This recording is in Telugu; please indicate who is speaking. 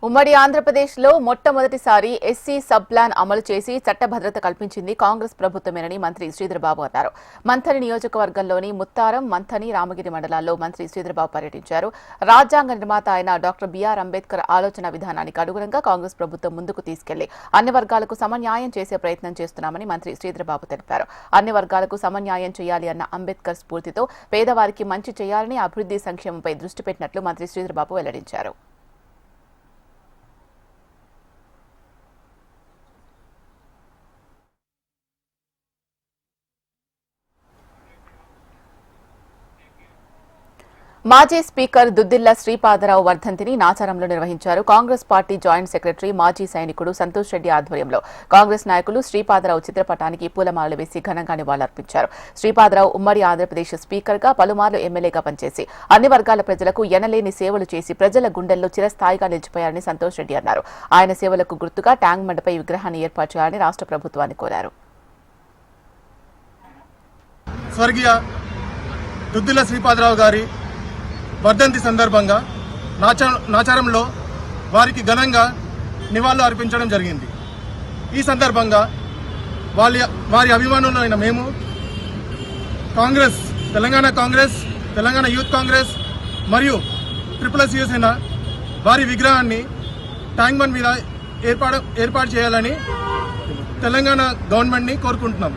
Speaker 1: ఉమ్మడి ఆంధ్రప్రదేశ్లో మొట్టమొదటిసారి ఎస్సీ సబ్ ప్లాన్ అమలు చేసి చట్టభద్రత కల్పించింది కాంగ్రెస్ ప్రభుత్వమేనని మంత్రి శ్రీధర్బాబు అన్నారు. మంథని నియోజకవర్గంలోని ముత్తారం, మంథని, రామగిరి మండలాల్లో మంత్రి శ్రీధర్బాబు పర్యటించారు. రాజ్యాంగ నిర్మాత అయిన డాక్టర్ బిఆర్ అంబేద్కర్ ఆలోచన విధానానికి అనుగుణంగా కాంగ్రెస్ ప్రభుత్వం ముందుకు తీసుకెళ్లి అన్ని వర్గాలకు సమన్యాయం చేసే ప్రయత్నం చేస్తున్నామని మంత్రి శ్రీధర్బాబు తెలిపారు. అన్ని వర్గాలకు సమన్యాయం చేయాలి అన్న అంబేద్కర్ స్ఫూర్తితో పేదవారికి మంచి చేయాలని, అభివృద్ధి సంక్షేమంపై దృష్టి పెట్టినట్లు మంత్రి శ్రీధర్బాబు వెల్లడించారు. మాజీ స్పీకర్ దుద్దిళ్ల శ్రీపాదరావు వర్ధంతిని నాచారంలో నిర్వహించారు. కాంగ్రెస్ పార్టీ జాయింట్ సెక్రటరీ, మాజీ సైనికుడు సంతోష్ రెడ్డి ఆధ్వర్యంలో కాంగ్రెస్ నాయకులు శ్రీపాదరావు చిత్రపటానికి పూలమాలలు వేసి ఘనంగా నివాళులర్పించారు. శ్రీపాదరావు ఉమ్మడి ఆంధ్రప్రదేశ్ స్పీకర్గా, పలుమార్లు ఎమ్మెల్యేగా పనిచేసి అన్ని వర్గాల ప్రజలకు ఎనలేని సేవలు చేసి ప్రజల గుండెల్లో చిరస్థాయిగా నిలిచిపోయారని సంతోష్ రెడ్డి అన్నారు. ఆయన సేవలకు గుర్తుగా ట్యాంక్ బండపై విగ్రహాన్ని ఏర్పాటు చేయాలని రాష్ట్ర ప్రభుత్వాన్ని కోరారు.
Speaker 2: స్వర్గీయ దుద్దిళ్ల శ్రీపాదరావు గారి వర్ధంతి సందర్భంగా నాచారంలో వారికి ఘనంగా నివాళులు అర్పించడం జరిగింది. ఈ సందర్భంగా వారి అభిమానులైన మేము తెలంగాణ యూత్ కాంగ్రెస్ మరియు ట్రిపుల్ శివసేన వారి విగ్రహాన్ని ట్యాంక్ బండ్ మీద ఏర్పాటు చేయాలని తెలంగాణ గవర్నమెంట్ని కోరుకుంటున్నాం.